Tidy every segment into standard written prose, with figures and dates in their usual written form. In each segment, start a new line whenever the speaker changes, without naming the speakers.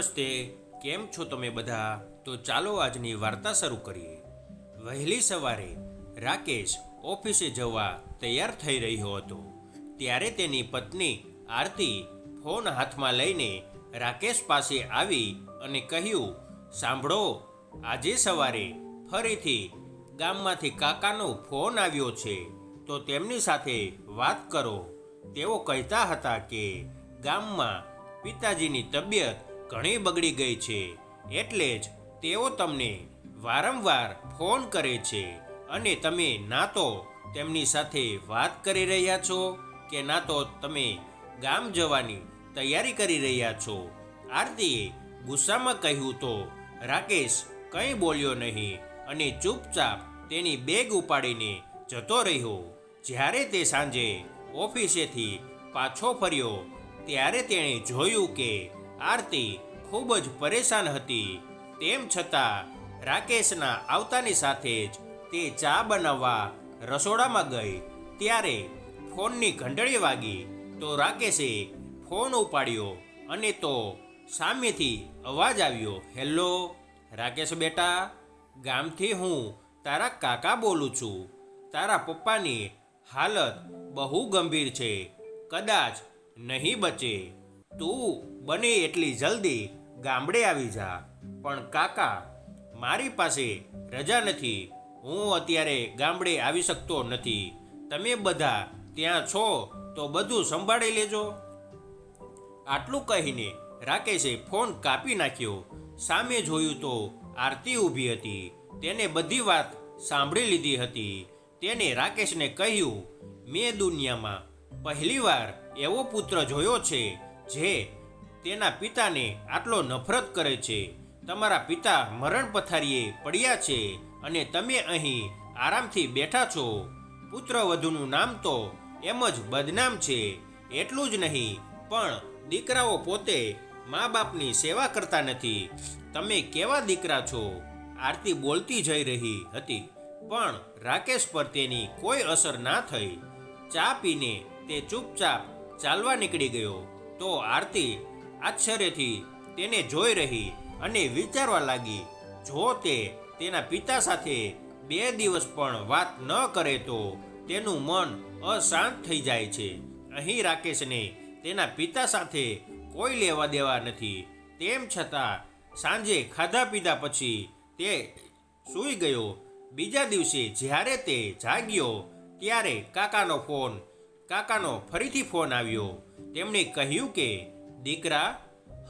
નમસ્તે, કેમ છો તમે બધા? તો ચાલો આજની વાર્તા શરૂ કરીએ. વહેલી સવારે રાકેશ ઓફિસે જવા તૈયાર થઈ રહ્યો હતો. ત્યારે તેની પત્ની આરતી ફોન હાથમાં લઈને રાકેશ પાસે આવી અને કહ્યું, સાંભળો, આજે સવારે ફરીથી ગામમાંથી કાકાનો ફોન આવ્યો છે, તો તેમની સાથે વાત કરો. તેઓ કહેતા હતા કે ગામમાં પિતાજીની તબિયત ઘણી બગડી ગઈ છે, એટલે જ તેઓ તમને વારંવાર ફોન કરે છે અને તમે ના તો તેમની સાથે વાત કરી રહ્યા છો કે ના તો તમે ગામ જવાની તૈયારી કરી રહ્યા છો. આરતીએ ગુસ્સામાં કહ્યું તો રાકેશ કંઈ બોલ્યો નહીં અને ચૂપચાપ તેની બેગ ઉપાડીને જતો રહ્યો. જ્યારે તે સાંજે ઓફિસેથી પાછો ફર્યો ત્યારે તેણે જોયું કે આરતી ખૂબ જ પરેશાન હતી. તેમ છતાં રાકેશના આવતાની સાથે જ તે ચા બનાવવા રસોડામાં ગઈ. ત્યારે ફોનની ઘંટડી વાગી તો રાકેશે ફોન ઉપાડ્યો અને તો સામેથી અવાજ આવ્યો, હેલો રાકેશ બેટા, ગામથી હું તારા કાકા બોલું છું. તારા પપ્પાની હાલત બહુ ગંભીર છે, કદાચ નહીં બચે. તું બને એટલી જલ્દી ગામડે આવી જા. પણ કાકા, મારી પાસે રજા નથી, હું અત્યારે ગામડે આવી શકતો નથી. તમે બધા ત્યાં છો તો બધું સંભાળી લેજો. આટલું કહીને રાકેશે ફોન કાપી નાખ્યો. સામે જોયું તો આરતી ઊભી હતી. તેને બધી વાત સાંભળી લીધી હતી. તેને રાકેશને કહ્યું, મેં દુનિયામાં પહેલીવાર એવો પુત્ર જોયો છે જે તેના પિતાને આટલો નફરત કરે છે. તમારા પિતા મરણ પથારીએ પડ્યા છે અને તમે અહીં આરામથી બેઠા છો. પુત્રવધુનું નામ તો એમ જ બદનામ છે. એટલું જ નહીં, પણ દીકરાઓ પોતે મા બાપની સેવા કરતા નથી. તમે કેવા દીકરા છો? આરતી બોલતી જઈ રહી હતી, પણ રાકેશ પર તેની કોઈ અસર ના થઈ. ચા પીને તે ચૂપચાપ ચાલવા નીકળી ગયો. તો આરતી આશ્ચર્યથી તેને જોઈ રહી અને વિચારવા લાગી, જો તે તેના પિતા સાથે 2 દિવસ પણ વાત ન કરે તો તેનું મન અશાંત થઈ જાય છે. અહીં રાકેશને તેના પિતા સાથે કોઈ લેવા દેવા નથી. તેમ છતાં સાંજે ખાધા પીધા પછી તે સૂઈ ગયો. બીજા દિવસે જ્યારે તે જાગ્યો ત્યારે કાકાનો ફરીથી ફોન આવ્યો. તેમણે કહ્યું કે દીકરા,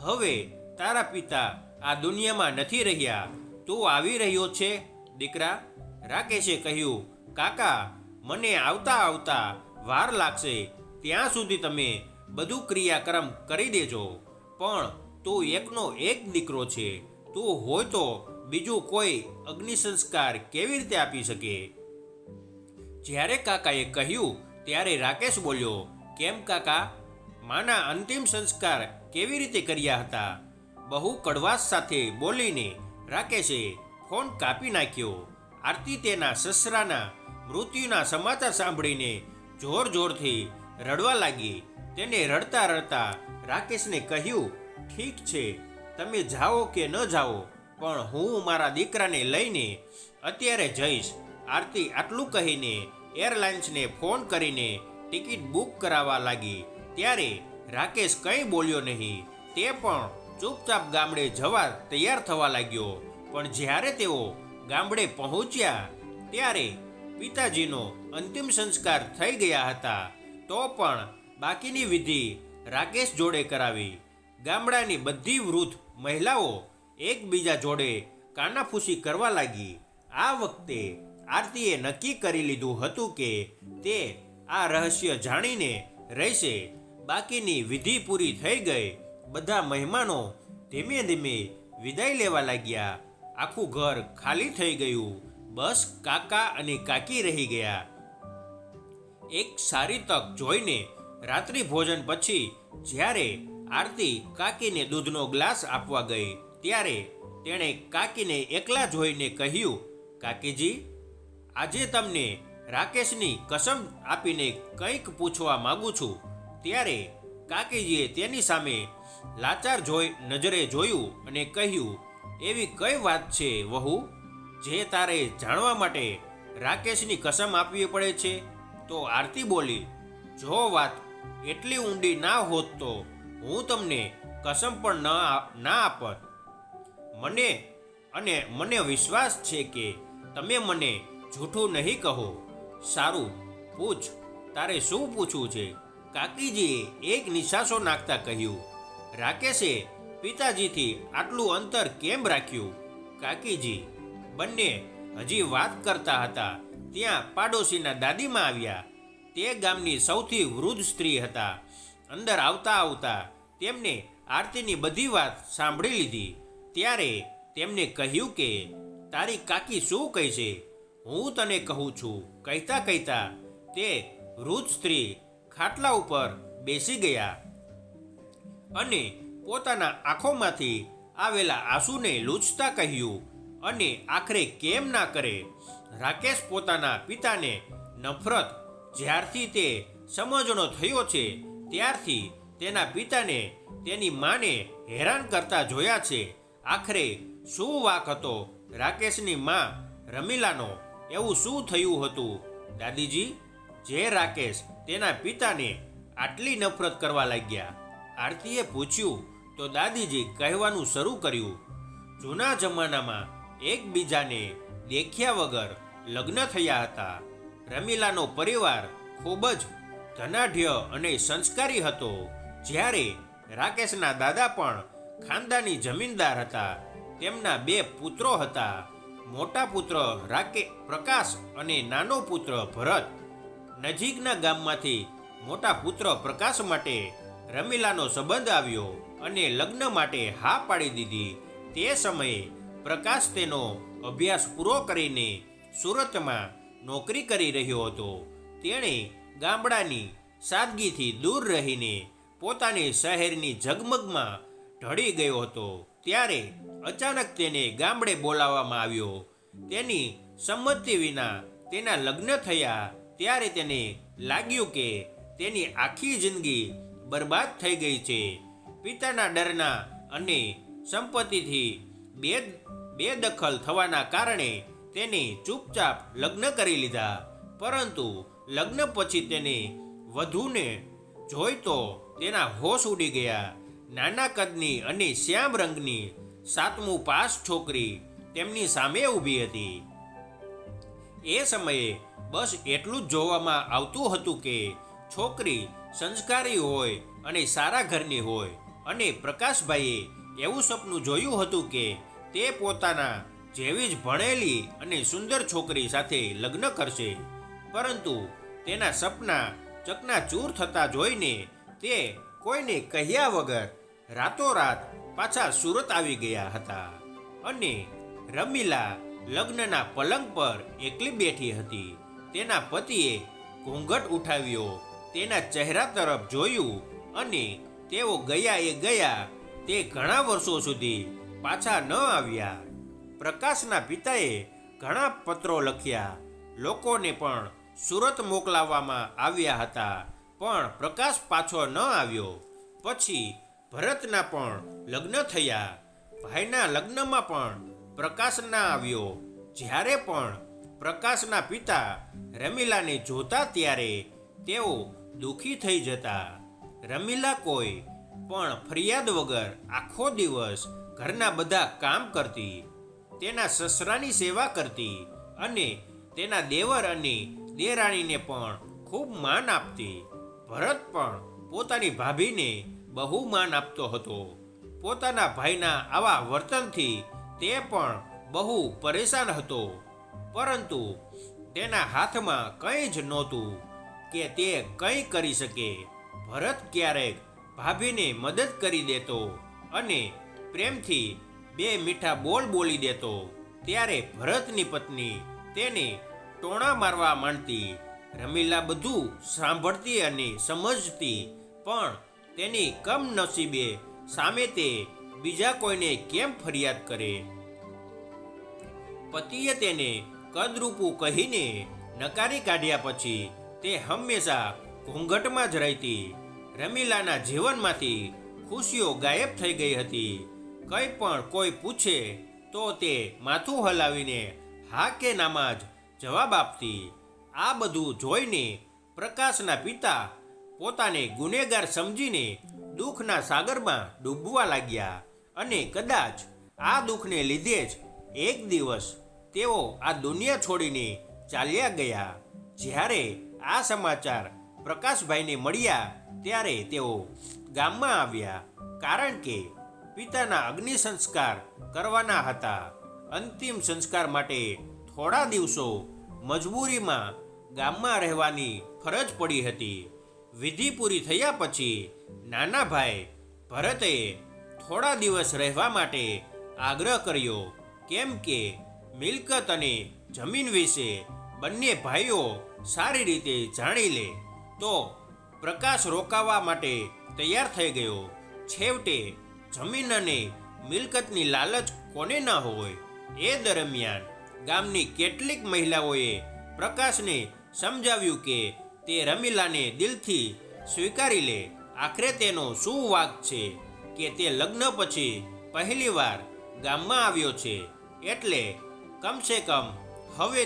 હવે તારા પિતા આ દુનિયામાં નથી રહ્યા. તું આવી રહ્યો છે દીકરા? રાકેશે કહ્યું, કાકા, મને આવતા વાર લાગશે. ત્યાં સુધી તમે બધું ક્રિયાક્રમ કરી દેજો. પણ તું એકનો એક દીકરો છે. તું હોય તો બીજું કોઈ અગ્નિ સંસ્કાર કેવી રીતે આપી શકે? જ્યારે કાકાએ કહ્યું ત્યારે રાકેશ બોલ્યો, કેમ કાકા, માના અંતિમ સંસ્કાર કેવી રીતે કર્યા હતા? બહુ કડવાશ સાથે બોલીને રાકેશે ફોન કાપી નાખ્યો. આરતી તેના સસરાના મૃત્યુના સમાચાર સાંભળીને જોરથી રડવા લાગી. તેને રડતા રડતા રાકેશને કહ્યું, ઠીક છે, તમે જાઓ કે ન જાઓ, પણ હું મારા દીકરાને લઈને અત્યારે જઈશ. આરતી આટલું કહીને એરલાઇન્સને ફોન કરીને ટિકિટ બુક કરાવવા લાગી. ત્યારે રાકેશ કંઈ બોલ્યો નહીં. તે પણ ચૂપચાપ ગામડે જવા તૈયાર થવા લાગ્યો. પણ જ્યારે તેઓ ગામડે પહોંચ્યા ત્યારે પિતાજીનો અંતિમ સંસ્કાર થઈ ગયા હતા. તો પણ બાકીની વિધિ રાકેશ જોડે કરાવી. ગામડાની બધી વૃદ્ધ મહિલાઓ એકબીજા જોડે કાનાફૂસી કરવા લાગી. આ વખતે આરતીએ નક્કી કરી લીધું હતું કે તે આ રહસ્ય જાણીને રહેશે. બાકીની વિધિ પૂરી થઈ ગઈ. બધા મહેમાનો ધીમે ધીમે વિદાય લેવા લાગ્યા. આખું ઘર ખાલી થઈ ગયું. બસ કાકા અને કાકી રહી ગયા. એક સારી તક જોઈને રાત્રિ ભોજન પછી જ્યારે આરતી કાકીને દૂધનો ગ્લાસ આપવા ગઈ ત્યારે તેણે કાકીને એકલા જોઈને કહ્યું, કાકીજી, આજે તમને રાકેશની કસમ આપીને કંઈક પૂછવા માંગુ છું. ત્યારે કાકીજીએ તેની સામે લાચાર નજરે જોયું અને કહ્યું, એવી કઈ વાત છે વહુ, જે તારે જાણવા માટે રાકેશની કસમ આપવી પડે છે? તો આરતી બોલી, જો વાત એટલી ઊંડી ના હોત તો હું તમને કસમ પણ ના આપત. મને વિશ્વાસ છે કે તમે મને જૂઠું નહીં કહો. સારું, પૂછ, તારે શું પૂછવું છે? કાકીજીએ એક નિશાસો નાખતા કહ્યું. રાકેશે પિતાજીથી આટલું અંતર કેમ રાખ્યું? કાકીજી બંને હજી વાત કરતા હતા ત્યાં પાડોશીના દાદીમાં આવ્યા. તે ગામની સૌથી વૃદ્ધ સ્ત્રી હતા. અંદર આવતા આવતા તેમને આરતીની બધી વાત સાંભળી લીધી. ત્યારે તેમને કહ્યું કે તારી કાકી શું કહે છે? હું તને કહું છું. કહેતા કહેતા તે વૃદ્ધ સ્ત્રી ખાટલા ઉપર બેસી ગયા અને પોતાના આંખોમાંથી આવેલા આંસુને લૂછતા કહ્યું, અને આખરે કેમ ના કરે? રાકેશ પોતાના પિતાને નફરત જ્યારથી તે સમજણો થયો છે ત્યારથી તેના પિતાને તેની માને હેરાન કરતા જોયા છે. આખરે શું વાંક હતો રાકેશની માં રમીલાનો? એવું શું થયું હતું દાદીજી, જે રાકેશ તેના પિતાને આટલી નફરત કરવા લાગ્યા? આરતીએ પૂછ્યું તો દાદીજી કહેવાનું શરૂ કર્યું. જૂના જમાનામાં એકબીજાને દેખ્યા વગર લગ્ન થયા હતા. રમીલાનો પરિવાર ખૂબ જ ધનાઢ્ય અને સંસ્કારી હતો, જ્યારે રાકેશના દાદા પણ ખાનદાની જમીનદાર હતા. તેમના 2 પુત્રો હતા, મોટા પુત્ર પ્રકાશ અને નાનો પુત્ર ભરત. નજીકના ગામમાંથી મોટા પુત્ર પ્રકાશ માટે રમીલાનો સંબંધ આવ્યો અને લગ્ન માટે હા પાડી દીધી. તે સમયે પ્રકાશ તેનો અભ્યાસ પૂરો કરીને સુરતમાં નોકરી કરી રહ્યો હતો. તેણે ગામડાની સાદગીથી દૂર રહીને પોતાની શહેરની ઝગમગમાં ઢળી ગયો હતો. ત્યારે અચાનક તેને ગામડે બોલાવવામાં આવ્યો. તેની સંમતિ વિના તેના લગ્ન થયા. ત્યારે તેને લાગ્યું કે તેની આખી જિંદગી બરબાદ થઈ ગઈ છે. પિતાના ડરના અને સંપત્તિથી બેદખલ થવાના કારણે તેને ચૂપચાપ લગ્ન કરી લીધા. પરંતુ લગ્ન પછી તેને વધુને જોઈ તો તેના હોશ ઉડી ગયા. નાના કદની અને શ્યામ રંગની 7મું પાસ છોકરી તેમની સામે ઊભી હતી. એ સમયે બસ એટલું જ જોવામાં આવતું હતું કે છોકરી સંસ્કારી હોય અને સારા ઘરની હોય. અને પ્રકાશભાઈએ એવું સપનું જોયું હતું કે તે પોતાના જેવી જ ભણેલી અને સુંદર છોકરી સાથે લગ્ન કરશે. પરંતુ તેના સપના ચકનાચૂર થતા જોઈને તે કોઈને કહ્યા વગર રાતોરાત પાછા સુરત આવી ગયા હતા. અને રમીલા લગ્નના પલંગ પર એકલી બેઠી હતી. તેના પતિએ ઘૂંઘટ ઉઠાવ્યો, તેના ચહેરા તરફ જોયું અને તેઓ ગયા તે ઘણા વર્ષો સુધી પાછા ન આવ્યા. પ્રકાશના પિતાએ ઘણા પત્રો લખ્યા, લોકોને પણ સુરત મોકલાવવામાં આવ્યા હતા, પણ પ્રકાશ પાછો ન આવ્યો. પછી ભરતના પણ લગ્ન થયા. ભાઈના લગ્નમાં પણ પ્રકાશ ના આવ્યો. જ્યારે પણ પ્રકાશના પિતા રમીલાને જોતા ત્યારે તેઓ દુઃખી થઈ જતા. રમીલા કોઈ પણ ફરિયાદ વગર આખો દિવસ ઘરના બધા કામ કરતી, તેના સસરાની સેવા કરતી અને તેના દેવર અને દેરાણીને પણ ખૂબ માન આપતી. ભરત પણ પોતાની ભાભીને બહુ માન આપતો હતો. પોતાના ભાઈના આવા વર્તનથી તે પણ બહુ પરેશાન હતો. પરંતુ તેના હાથમાં કંઈ જ નહોતું કે તે કંઈ કરી શકે. ભરત ક્યારેક ભાભીને મદદ કરી દેતો અને પ્રેમથી 2 મીઠા બોલ બોલી દેતો. ત્યારે ભરતની પત્ની તેને ટોણા મારવા માંડતી. રમીલા બધું સાંભળતી અને સમજતી, પણ તેની કમનસીબે સામે તે બીજા કોઈને કેમ ફરિયાદ કરે. પતિએ તેને કદરૂપું કહીને નકારી કાઢ્યા પછી તે હંમેશા ઘૂંઘટમાં જ રહેતી. રમીલાના જીવનમાંથી ખુશીઓ ગાયબ થઈ ગઈ હતી. કંઈ પણ કોઈ પૂછે તો તે માથું હલાવીને હા કે નામાં જ જવાબ આપતી. આ બધું જોઈને પ્રકાશના પિતા પોતાને ગુનેગાર સમજીને દુઃખના સાગરમાં ડૂબવા લાગ્યા અને કદાચ આ દુઃખને લીધે જ એક દિવસ તેઓ આ દુનિયા છોડીને ચાલ્યા ગયા. જ્યારે આ સમાચાર પ્રકાશભાઈને મળ્યા ત્યારે તેઓ ગામમાં આવ્યા, કારણ કે પિતાના અગ્નિ સંસ્કાર કરવાના હતા. અંતિમ સંસ્કાર માટે થોડા દિવસો મજબૂરીમાં ગામમાં રહેવાની ફરજ પડી હતી. વિધિ પૂરી થયા પછી નાના ભાઈ ભરતે થોડા દિવસ રહેવા માટે આગ્રહ કર્યો, કેમ કે મિલકત અને જમીન વિશે બંને ભાઈઓ સારી રીતે જાણી લે. તો પ્રકાશ રોકાવા માટે તૈયાર થઈ ગયો. છેવટે જમીન અને મિલકતની લાલચ કોને ન હોય. એ દરમિયાન ગામની કેટલીક મહિલાઓએ પ્રકાશને સમજાવ્યું કે તે રમીલાને દિલથી સ્વીકારી લે. આખરે તેનો શું વાંક છે કે તે લગ્ન પછી પહેલીવાર ગામમાં આવ્યો છે, એટલે કમસે કમ હવે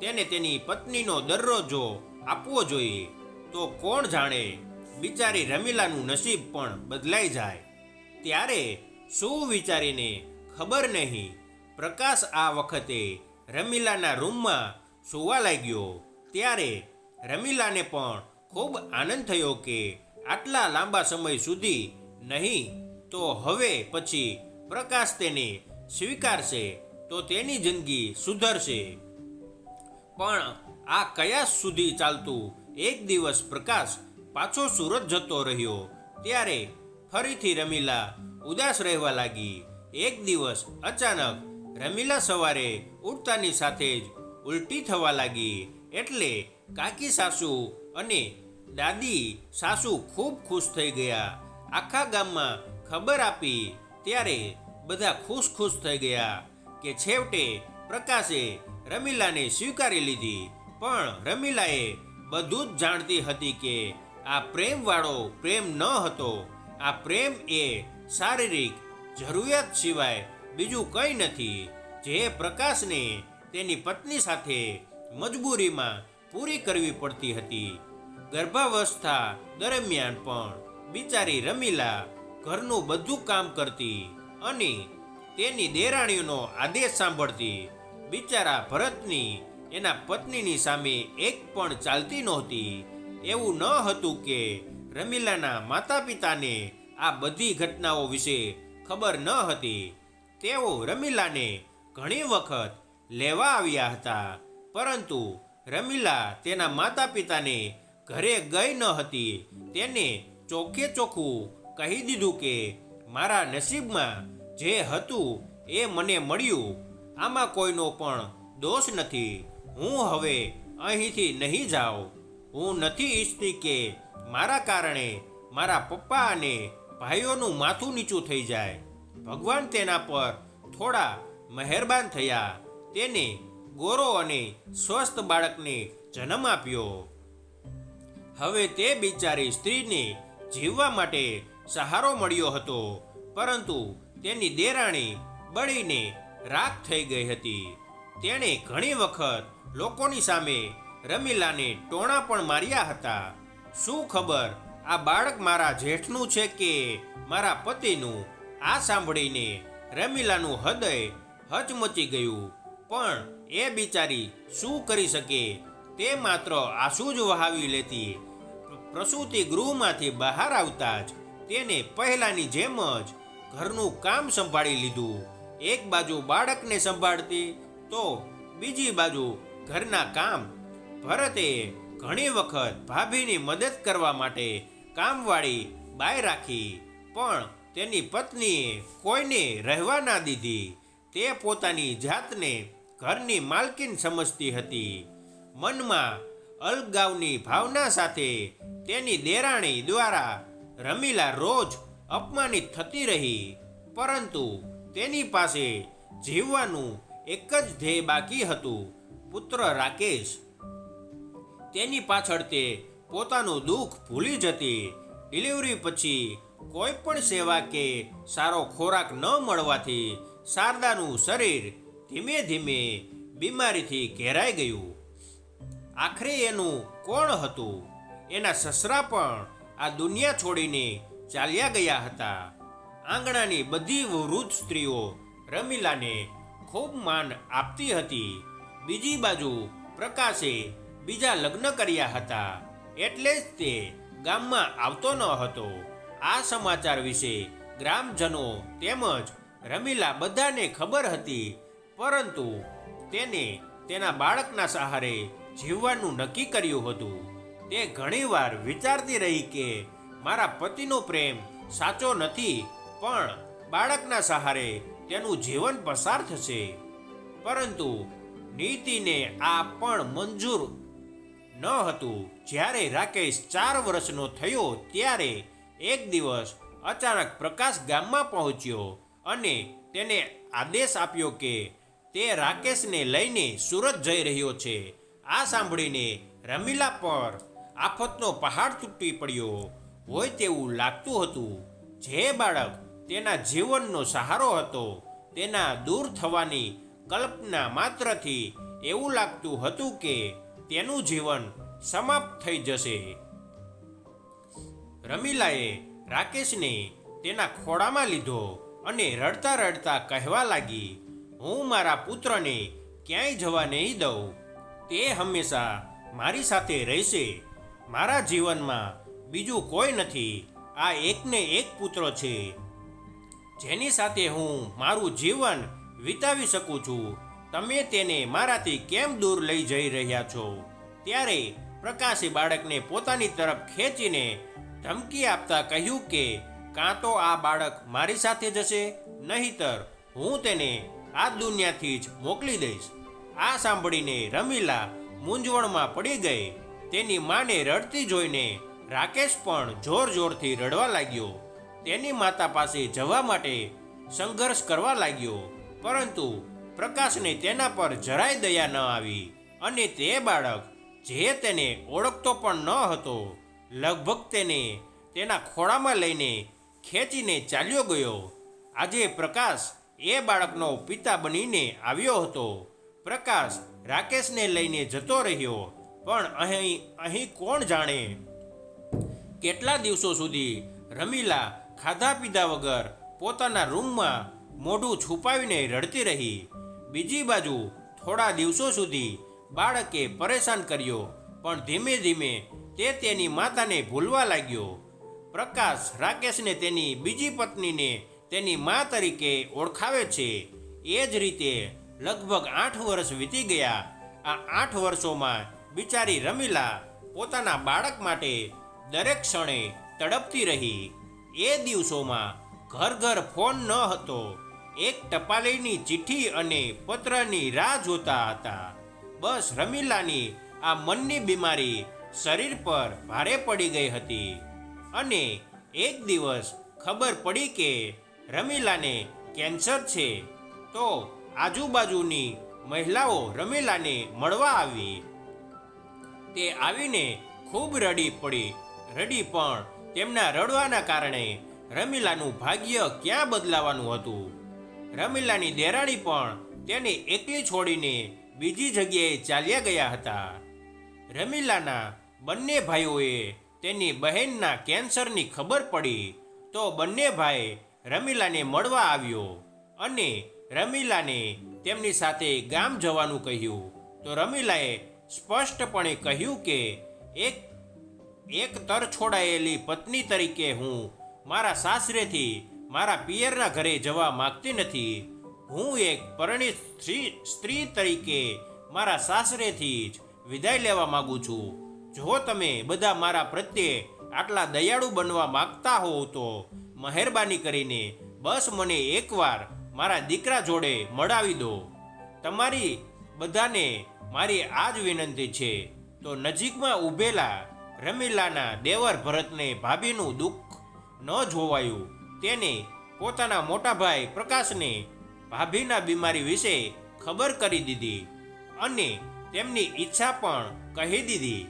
તેને તેની પત્નીનો દરજ્જો આપવો જોઈએ. તો કોણ જાણે બિચારી રમીલાનું નસીબ પણ બદલાઈ જાય. ત્યારે શું વિચારીને ખબર નહીં, પ્રકાશ આ વખતે રમીલાના રૂમમાં સૂવા લાગ્યો. ત્યારે રમીલાને પણ ખૂબ આનંદ થયો કે આટલા લાંબા સમય સુધી નહીં તો હવે પછી પ્રકાશ તેને સ્વીકારશે તો તેની જિંદગી સુધરશે. પણ આ કયા સુધી ચાલતું. એક દિવસ પ્રકાશ પાછો સુરત જતો રહ્યો ત્યારે ફરીથી રમીલા ઉદાસ રહેવા લાગી. એક દિવસ અચાનક રમીલા સવારે ઉઠતાની સાથે જ ઉલટી થવા લાગી. એટલે કાકી સાસુ અને દાદી સાસુ ખૂબ ખુશ થઈ ગયા. આખા ગામમાં ખબર આપી ત્યારે બધા ખુશ થઈ ગયા કે છેવટે પ્રકાશે રમીલાને સ્વીકારી લીધી. પણ રમીલાએ બધું જ જાણતી હતી કે આ પ્રેમવાળો પ્રેમ ન હતો. આ પ્રેમ એ શારીરિક જરૂરિયાત સિવાય બીજું કંઈ નથી, જે પ્રકાશને તેની પત્ની સાથે મજબૂરીમાં પૂરી કરવી પડતી હતી. ગર્ભાવસ્થા દરમિયાન પણ બિચારી રમીલા ઘરનું બધું કામ કરતી અને તેની દેરાણીઓનો આદેશ સાંભળતી. બિચારા ભરતની એના પત્નીની સામે એક પણ ચાલતી નહોતી. એવું ન હતું કે રમીલાના માતા પિતાને આ બધી ઘટનાઓ વિશે ખબર ન હતી. તેઓ રમીલાને ઘણી વખત લેવા આવ્યા હતા, પરંતુ રમીલા તેના માતા પિતાને ઘરે ગઈ ન હતી. તેને ચોખ્ખે ચોખ્ખું કહી દીધું કે મારા નસીબમાં જે હતું એ મને મળ્યું. આમાં કોઈનો પણ દોષ નથી. હું હવે અહીંથી નહીં જાઉં. હું નથી ઈચ્છતી કે મારા કારણે મારા પપ્પા અને ભાઈઓનું માથું નીચું થઈ જાય. ભગવાન તેના પર થોડા મહેરબાન થયા. તેને ગોરો અને સ્વસ્થ બાળકને જન્મ આપ્યો. હવે તે બિચારી સ્ત્રીને જીવવા માટે સહારો મળ્યો હતો, પરંતુ તેની દેરાણી બળીને રાખ થઈ ગઈ હતી. તેણે ઘણી વખત લોકોની સામે રમીલાને ટોણા પણ માર્યા હતા. શું ખબર આ બાળક મારા જેઠનું છે કે મારા પતિનું. આ સાંભળીને રમીલાનું હૃદય હચમચી ગયું. પણ એ બિચારી શું કરી શકે? તે માત્ર આંસુ જ વહાવી લેતી. પ્રસૂતિ ગૃહમાંથી બહાર આવતા જ તેને પહેલાની જેમ જ ઘરનું કામ સંભાળી લીધું. એક બાજુ બાળકને સંભાળતી તો બીજી બાજુ ઘરના કામ. ભરતે ઘણી વખત ભાભીની મદદ કરવા માટે કામવાળી બાઈ રાખી, પણ તેની પત્નીએ કોઈને રહેવા ના દીધી. તે પોતાની જાતને ઘરની માલકીન સમજતી હતી. મનમાં અલગાવની ભાવના સાથે તેની દેરાણી દ્વારા રમીલા રોજ અપમાનિત થતી રહી, પરંતુ તેની પાસે જીવવાનું એક જ ધ્યેય બાકી હતું, પુત્ર રાકેશ. તેની પાછળ તે પોતાનું દુઃખ ભૂલી જતી. ડિલિવરી પછી કોઈ પણ સેવા કે સારો ખોરાક ન મળવાથી શારદાનું શરીર ધીમે ધીમે બીમારીથી ઘેરાઈ ગયું. આખરે એનું કોણ હતું? એના સસરા પણ આ દુનિયા છોડીને ચાલ્યા ગયા હતા. આંગણાની બધી વૃદ્ધ સ્ત્રીઓ રમીલાને ખૂબ માન આપતી હતી. બીજી બાજુ પ્રકાશે બીજા લગ્ન કર્યા હતા, એટલે જ તે ગામમાં આવતો ન હતો. આ સમાચાર વિશે ગ્રામજનો તેમજ રમીલા બધાને ખબર હતી, પરંતુ તેને તેના બાળકના સહારે જીવવાનું નક્કી કર્યું હતું. તે ઘણીવાર વિચારતી રહી કે મારા પતિનો પ્રેમ સાચો નથી, પણ બાળકના સહારે તેનું જીવન પસાર થશે. પરંતુ નીતિને આ પણ મંજૂર ન હતું. જ્યારે રાકેશ 4 વર્ષનો થયો ત્યારે એક દિવસ અચાનક પ્રકાશ ગામમાં પહોંચ્યો અને તેને આદેશ આપ્યો કે તે રાકેશને લઈને સુરત જઈ રહ્યો છે. આ સાંભળીને રમીલા પર આફતનો પહાડ તૂટી પડ્યો હોય તેવું લાગતું હતું. જે બાળક તેના જીવનનો સહારો હતો, તેના દૂર થવાની કલ્પના માત્રથી એવું લાગતું હતું કે તેનું જીવન સમાપ્ત થઈ જશે. રમીલાએ રાકેશને તેના ખોળામાં લીધો અને રડતા રડતા કહેવા લાગી, હું મારા પુત્રને ક્યાંય જવા નહીં દઉં. તે હંમેશા મારી સાથે રહેશે. મારા જીવનમાં બીજું કોઈ નથી. આ એકને એક પુત્ર છે, જેની સાથે હું મારું જીવન વિતાવી શકું છું. તમે તેને મારાથી કેમ દૂર લઈ જઈ રહ્યા છો? ત્યારે પ્રકાશે બાળકને પોતાની તરફ ખેંચીને ધમકી આપતા કહ્યું કે કાં તો આ બાળક મારી સાથે જશે, નહીંતર હું તેને આ દુનિયાથી જ મોકલી દઈશ. આ સાંભળીને રમીલા મૂંઝવણમાં પડી ગઈ. તેની માને રડતી જોઈને રાકેશ પણ જોર જોરથી રડવા લાગ્યો. તેની માતા પાસે જવા માટે સંઘર્ષ કરવા લાગ્યો, પરંતુ પ્રકાશને તેના પર જરાય દયા ન આવી અને તે બાળક, જે તેને ઓળખતો પણ ન હતો, લગભગ તેને તેના ખોળામાં લઈને ખેંચીને ચાલ્યો ગયો. આજે પ્રકાશ એ બાળકનો પિતા બનીને આવ્યો હતો. પ્રકાશ રાકેશને લઈને જતો રહ્યો, પણ અહીં કોણ જાણે કેટલા દિવસો સુધી રમીલા ખાધા પીધા વગર પોતાના રૂમમાં મોઢું છુપાવીને રડતી રહી. બીજી બાજુ થોડા દિવસો સુધી બાળકે પરેશાન કર્યો, પણ ધીમે ધીમે તે તેની માતાને ભૂલવા લાગ્યો. પ્રકાશ રાકેશને તેની બીજી પત્નીને તેની મા તરીકે ઓળખાવે છે. એ જ રીતે લગભગ 8 વર્ષ વીતી ગયા. આ 8 વર્ષોમાં બિચારી રમીલા પોતાના બાળક માટે દરેક ક્ષણે તડપતી રહી. એ દિવસોમાં ઘર ઘર ફોન ન હતો. એક ટપાલીની ચિઠ્ઠી અને પત્રની રાહ જોતા હતા. બસ રમીલાની આ મનની બીમારી શરીર પર ભારે પડી ગઈ હતી અને એક દિવસ ખબર પડી કે રમીલાને કેન્સર છે, તો આજુબાજુની મહિલાઓ રમીલાને મળવા આવી. તે આવીને ખૂબ રડી, પણ તેમના રડવાના કારણે રમીલાનું ભાગ્ય ક્યાં બદલાવાનું હતું. રમીલાની દેરાણી પણ તેને એકલી છોડીને બીજી જગ્યાએ ચાલ્યા ગયા હતા. રમીલાના બંને ભાઈઓએ તેની બહેનના કેન્સરની ખબર પડી તો બંને ભાઈ રમીલાને મળવા આવ્યો અને રમીલાને તેમની સાથે ગામ જવાનું કહ્યું. તો રમીલાએ સ્પષ્ટપણે કહ્યું કે એક તરછોડાયેલી પત્ની તરીકે હું મારા સાસરેથી મારા પિયરના ઘરે જવા માંગતી નથી. હું એક પરિણીત સ્ત્રી તરીકે મારા સાસરેથી જ વિદાય લેવા માંગુ છું. જો તમે બધા મારા પ્રત્યે આટલા દયાળુ બનવા માંગતા હોવ તો મહેરબાની કરીને બસ મને એકવાર મારા દીકરા જોડે મળાવી દો. તમારી બધાને મારી આ જ વિનંતી છે. તો નજીકમાં ઊભેલા રમીલાના દેવર ભરતને ભાભીનું દુઃખ ન જોવાયું. તેને પોતાના મોટા ભાઈ પ્રકાશને ભાભીના બીમારી વિશે ખબર કરી દીધી અને તેમની ઈચ્છા પણ કહી દીધી.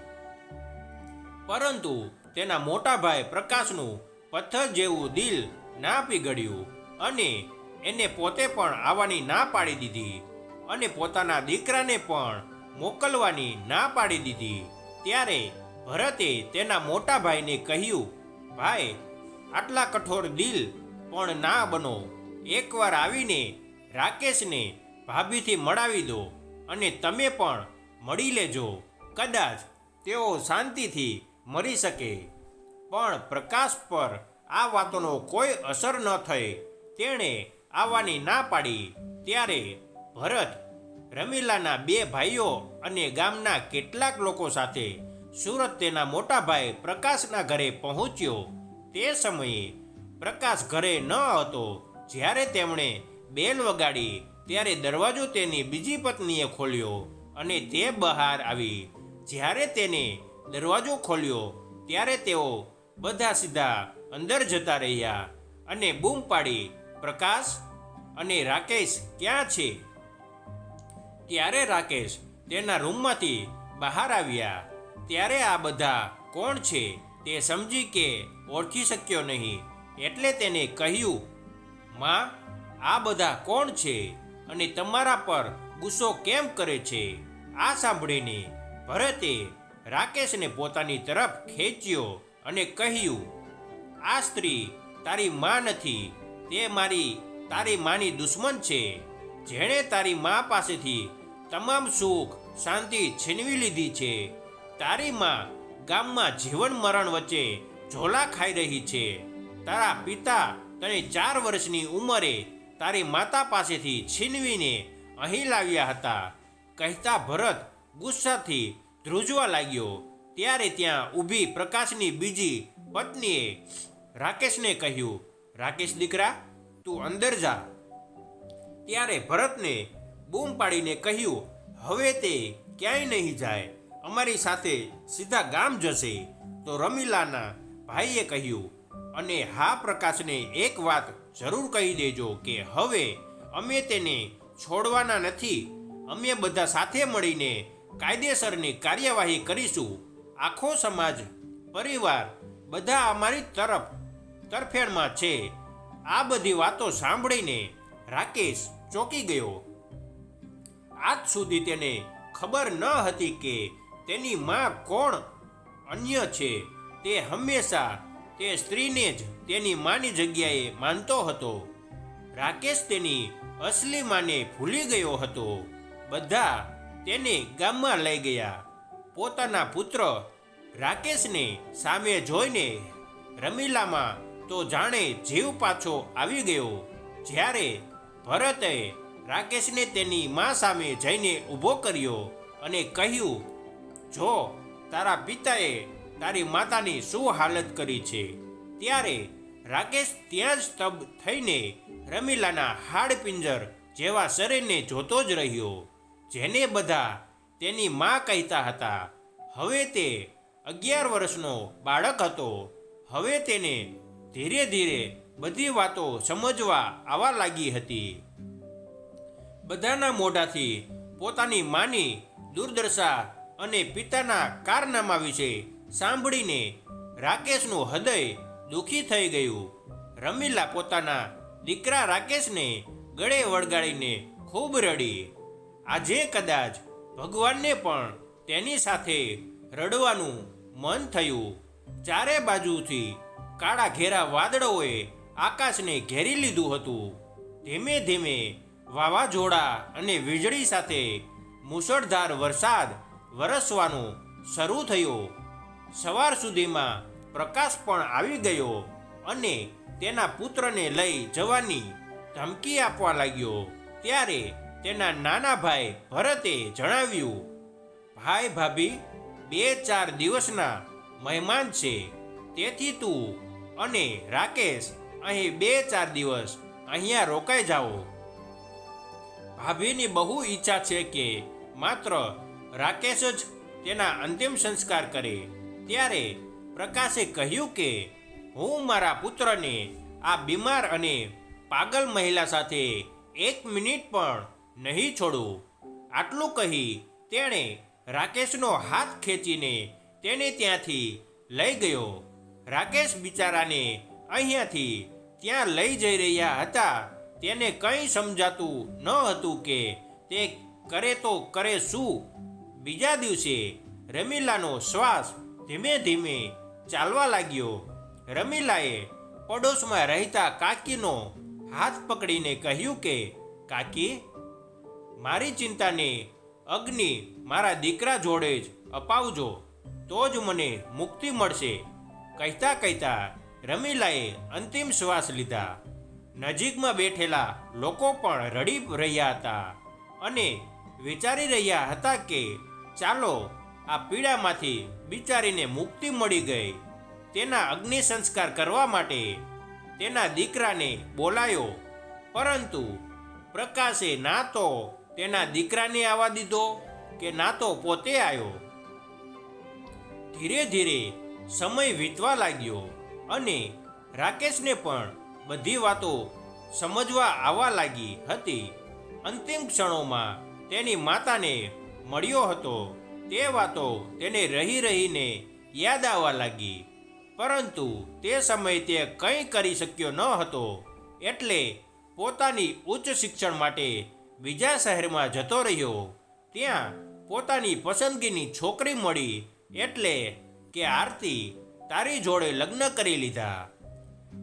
પરંતુ તેના મોટા ભાઈ પ્રકાશનું પથ્થર જેવું દિલ ના પીગળ્યું અને એને પોતે પણ આવવાની ના પાડી દીધી અને પોતાના દીકરાને પણ મોકલવાની ના પાડી દીધી. ત્યારે ભરતે તેના મોટા ભાઈને કહ્યું, ભાઈ, આટલા કઠોર દિલ પણ ના બનો. એકવાર આવીને રાકેશને ભાભીથી મળાવી દો અને તમે પણ મળી લેજો. કદાચ તેઓ શાંતિથી મરી શકે. પણ પ્રકાશ પર આ વાતોનો કોઈ અસર ન થઈ. તેણે આવવાની ના પાડી. ત્યારે ભરત રમીલાના 2 ભાઈઓ અને ગામના કેટલાક લોકો સાથે સુરત તેના મોટા ભાઈ પ્રકાશના ઘરે પહોંચ્યો. તે સમયે પ્રકાશ ઘરે ન હતો. જ્યારે તેમણે બેલ વગાડી ત્યારે દરવાજો તેની બીજી પત્નીએ ખોલ્યો અને તે બહાર આવી. જ્યારે તેને દરવાજો ખોલ્યો ત્યારે તેઓ બધા સીધા અંદર જતા રહ્યા અને બૂમ પાડી, પ્રકાશ અને રાકેશ ક્યાં છે? ત્યારે રાકેશ તેના રૂમમાંથી બહાર આવ્યા. ત્યારે આ બધા કોણ છે તે સમજી કે ઓળખી શક્યો નહીં. એટલે તેને કહ્યું, માં, આ બધા કોણ છે અને તમારા પર ગુસ્સો કેમ કરે છે? આ સાંભળીને ભરતે રાકેશને પોતાની તરફ ખેંચ્યો અને કહ્યું, આ સ્ત્રી તારી માં નથી. તે તારી માની દુશ્મન છે, જેણે તારી મા પાસેથી તમામ સુખ શાંતિ છીનવી લીધી છે. તારી મા ગામમાં જીવન મરણ વચ્ચે ઝોલા ખાઈ રહી છે. તારા પિતા તને 4 વર્ષની ઉંમરે તારી માતા પાસેથી છીનવીને અહીં લાવ્યા હતા. કહેતા ભરત ગુસ્સાથી ધ્રુજવા લાગ્યો. ત્યારે ત્યાં ઊભી પ્રકાશની બીજી પત્નીએ રાકેશને કહ્યું, રાકેશ દીકરા, તું અંદર જા. ત્યારે ભરતને બૂમ પાડીને કહ્યું, હવે તે ક્યાંય નહીં જાય, અમારી સાથે સીધા ગામ જશે. તો રમીલાના ભાઈએ કહ્યું, અને હા, પ્રકાશને એક વાત જરૂર કહી દેજો કે હવે અમે તેને છોડવાના નથી. અમે બધા સાથે મળીને કાયદેસરની કાર્યવાહી કરીશું. આખો સમાજ, પરિવાર બધા અમારી તરફેણમાં છે. આ બધી વાતો સાંભળીને રાકેશ ચોંકી ગયો. આજ સુધી તેને ખબર ન હતી કે તેની માં કોણ અન્ય છે. તે હંમેશા તે સ્ત્રીને જ તેની માની જગ્યાએ માનતો હતો. રાકેશ તેની અસલી માને ભૂલી ગયો હતો. બધા તેને ગામમાં લઈ ગયા. પોતાના પુત્ર રાકેશને સામે જોઈને રમીલામાં તો જાણે જીવ પાછો આવી ગયો. જ્યારે ભરતે રાકેશને તેની મા સામે જઈને ઊભો કર્યો અને કહ્યું, જો તારા પિતાએ તારી માતાની શું હાલત કરી છે. ત્યારે રાકેશ ત્યાં જ સ્તબ્ધ થઈને રમીલાના હાડપિંજર જેવા શરીરને જોતો જ રહ્યો, જેને બધા તેની મા કહેતા હતા. હવે તે 11 વર્ષનો બાળક હતો. હવે તેને ધીરે ધીરે બધી વાતો સમજવા આવવા લાગી હતી. બધાના મોઢાથી પોતાની માની દુર્દશા અને પિતાના કારનામા વિશે સાંભળીને રાકેશનું હૃદય દુઃખી થઈ ગયું. રમીલા પોતાના દીકરા રાકેશને ગળે વળગાડીને ખૂબ રડી. આજે કદાચ ભગવાનને પણ તેની સાથે રડવાનું મન થયું. ચારે બાજુથી કાળા ઘેરા વાદળોએ આકાશને ઘેરી લીધું હતું. ધીમે ધીમે વાવાઝોડા અને વીજળી સાથે મુશળધાર વરસાદ વરસવાનું શરૂ થયો. સવાર સુધીમાં પ્રકાશ પણ આવી ગયો અને તેના પુત્રને લઈ જવાની ધમકી આપવા લાગ્યો. ત્યારે તેના નાના ભાઈ ભરતે જણાવ્યું, ભાઈ ભાભી 2-4 દિવસના મહેમાન છે, તેથી તું અને રાકેશ અહીં 2-4 દિવસ અહીંયા રોકાઈ જાઓ. ભાભીની બહુ ઈચ્છા છે કે માત્ર રાકેશ જ તેના અંતિમ સંસ્કાર કરે. ત્યારે પ્રકાશે કહ્યું કે હું મારા પુત્રને આ બીમાર અને પાગલ મહિલા સાથે 1 મિનિટ પણ નહીં છોડું. આટલું કહી તેણે રાકેશનો હાથ ખેંચીને તેને ત્યાંથી લઈ ગયો. રાકેશ બિચારાને અહીંયાથી ત્યાં લઈ જઈ રહ્યા હતા. તેને કંઈ સમજાતું ન હતું કે તે કરે તો કરે શું. બીજા દિવસે રમીલાનો શ્વાસ ધીમે ધીમે ચાલવા લાગ્યો. રમીલાએ પડોશમાં રહેતા કાકીનો હાથ પકડીને કહ્યું કે કાકી, મારી ચિંતાને અગ્નિ મારા દીકરા જોડે જ અપાવજો, તો જ મને મુક્તિ મળશે. કહેતા કહેતા રમીલાએ અંતિમ શ્વાસ લીધા. નજીકમાં બેઠેલા લોકો પણ રડી રહ્યા હતા અને વિચારી રહ્યા હતા કે ચાલો, આ પીડામાંથી બિચારીને મુક્તિ મળી ગઈ. તેના અગ્નિ સંસ્કાર કરવા માટે તેના દીકરાને બોલાયો, પરંતુ પ્રકાશે ના તો તેના દીકરાને આવવા દીધો કે ના તો પોતે આવ્યો. ધીરે ધીરે સમય વીતવા લાગ્યો અને રાકેશને પણ બધી વાતો સમજવા આવવા લાગી હતી. અંતિમ ક્ષણોમાં તેની માતાને મળ્યો હતો. તે વાતો તેને રહી રહીને યાદ આવવા લાગી, પરંતુ તે સમયે તે કંઈ કરી શક્યો ન હતો. એટલે પોતાની ઉચ્ચ શિક્ષણ માટે બીજા શહેરમાં જતો રહ્યો. ત્યાં પોતાની પસંદગીની છોકરી મળી, એટલે કે આરતી તારી જોડે લગ્ન કરી લીધા.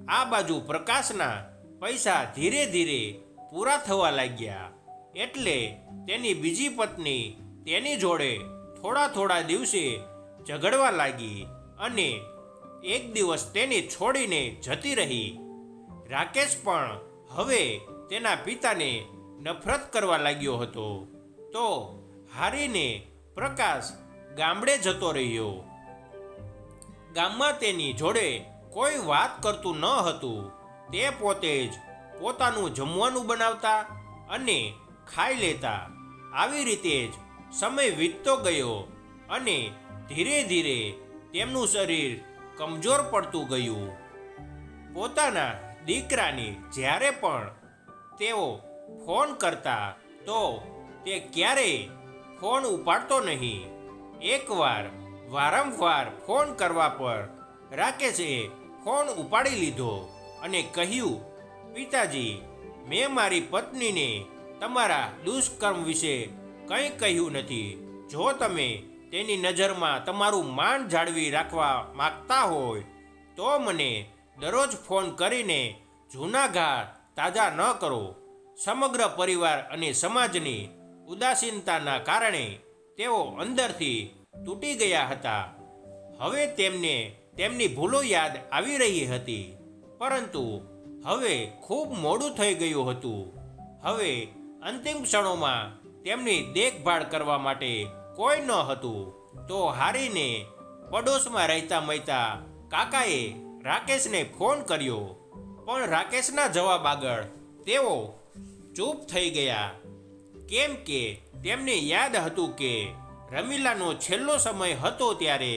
આ બાજુ પ્રકાશના પૈસા ધીરે ધીરે પૂરા થવા લાગ્યા, એટલે તેની બીજી પત્ની તેની જોડે થોડા દિવસે ઝઘડવા લાગી અને એક દિવસ તેને છોડીને જતી રહી. રાકેશ પણ હવે તેના પિતાને નફરત કરવા લાગ્યો હતો. તો હારીને પ્રકાશ ગામડે જતો રહ્યો. ગામમાં તેની જોડે કોઈ વાત કરતું ન હતું. તે પોતે જ પોતાનું જમવાનું બનાવતા અને ખાઈ લેતા. આવી રીતે જ સમય વીતતો ગયો અને ધીરે ધીરે તેમનું શરીર કમજોર પડતું ગયું. પોતાના દીકરાને જ્યારે પણ તેઓ ફોન કરતા તો તે ક્યારેય ફોન ઉપાડતો નહીં. એકવાર વારંવાર ફોન કરવા પર રાકેશે ફોન ઉપાડી લીધો અને કહ્યું, પિતાજી, મેં મારી પત્નીને તમારા દુષ્કર્મ વિશે કંઈ કહ્યું નથી. જો તમે તેની નજરમાં તમારું માન જાળવી રાખવા માગતા હોય તો મને દરરોજ ફોન કરીને જૂના ઘા તાજા ન કરો. સમગ્ર પરિવાર અને સમાજની ઉદાસીનતાના કારણે તેઓ અંદરથી તૂટી ગયા હતા. હવે તેમને તેમની ભૂલો યાદ આવી રહી હતી, પરંતુ હવે ખૂબ મોડું થઈ ગયું હતું. હવે અંતિમ ક્ષણોમાં તેમની દેખભાળ કરવા માટે કોઈ ન હતું. તો હારીને પડોશમાં રહેતા મૈતા કાકાએ રાકેશને ફોન કર્યો, પણ રાકેશના જવાબ આગળ તેઓ ચૂપ થઈ ગયા, કેમ કે તેમને યાદ હતું કે રમીલાનો છેલ્લો સમય હતો ત્યારે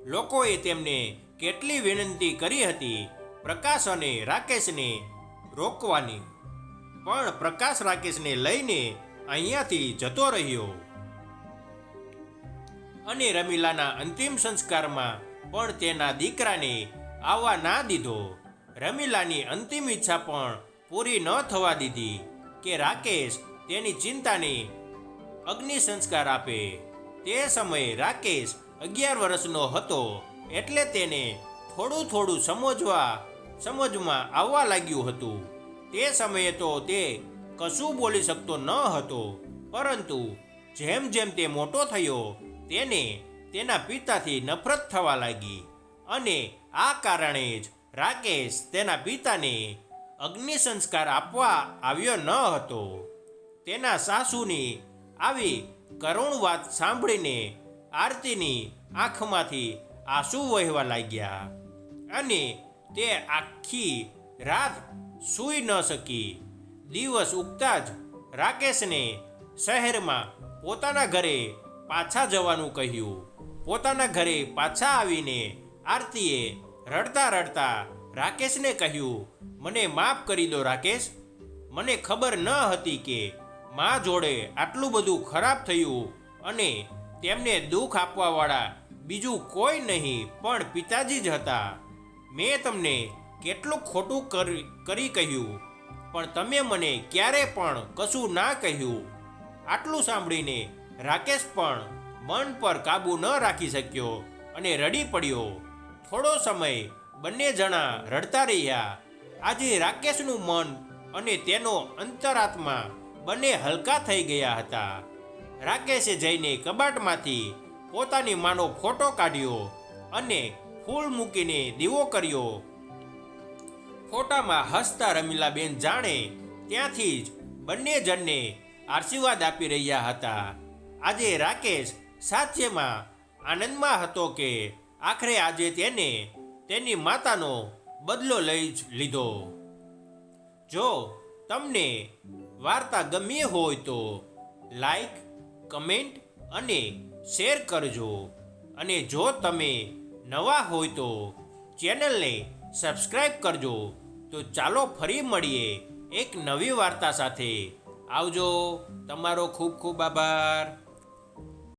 લોકોએ તેમને કેટલી વિનંતી કરી હતી પ્રકાશ અને રાકેશને રોકવાની, પણ પ્રકાશ રાકેશને લઈને અહીંયાથી જતો રહ્યો. અને રમીલાના અંતિમ સંસ્કારમાં પણ તેના દીકરાને આવવા ના દીધો. રમીલાની અંતિમ ઈચ્છા પણ પૂરી ન થવા દીધી કે રાકેશ તેની ચિંતાને અગ્નિ સંસ્કાર આપે. તે સમયે રાકેશ 11 વર્ષનો હતો, એટલે તેને થોડું સમજમાં આવવા લાગ્યું હતું. તે સમયે તો તે કશું બોલી શકતો ન હતો, પરંતુ જેમ જેમ તે મોટો થયો તેને તેના પિતાથી નફરત થવા લાગી, અને આ કારણે જ રાકેશ તેના પિતાને અગ્નિ સંસ્કાર આપવા આવ્યો ન હતો. તેના સાસુની આવી કરુણ વાત સાંભળીને આરતીની આંખમાંથી આંસુ વહેવા લાગ્યા અને તે આખી રાત સૂઈ ન શકી. દિવસ ઉગતા જ રાકેશને શહેરમાં પોતાના ઘરે પાછા જવાનું કહ્યું. પોતાના ઘરે પાછા આવીને આરતીએ રડતા રડતા રાકેશને કહ્યું, મને માફ કરી દો રાકેશ, મને ખબર ન હતી કે મા જોડે આટલું બધું ખરાબ થયું અને તેમને દુઃખ આપવાવાળા બીજું કોઈ નહીં પણ પિતાજી જ હતા. મેં તમને કેટલું ખોટું કરી કહ્યું, પણ તમે મને ક્યારે પણ કશું ના કહ્યું. આટલું સાંભળીને રાકેશ પણ મન પર કાબૂ ન રાખી શક્યો અને રડી પડ્યો. થોડો સમય બંને જણા રડતા રહ્યા. આજે રાકેશનું મન અને તેનો અંતરાત્મા બંને હલકા થઈ ગયા હતા. રાકેશે જઈને કબાટમાંથી પોતાની માનો ફોટો કાઢ્યો અને ફૂલ મૂકીને દીવો કર્યો. ફોટામાં હસતા રમીલાબેન જાણે ત્યાંથી જ બંને જણને આશીર્વાદ આપી રહ્યા હતા. આજે રાકેશ સાચેમાં આનંદમાં હતો કે આખરે આજે તેને તેની માતાનો બદલો લઈ જ લીધો. જો તમને વાર્તા ગમી હોય તો લાઈક, કમેન્ટ અને શેર કરજો. અને જો તમે નવા હોય તો ચેનલને સબસ્ક્રાઈબ કરજો. તો ચાલો ફરી મળીએ એક નવી વાર્તા સાથે. આવજો. તમારો ખૂબ ખૂબ આભાર.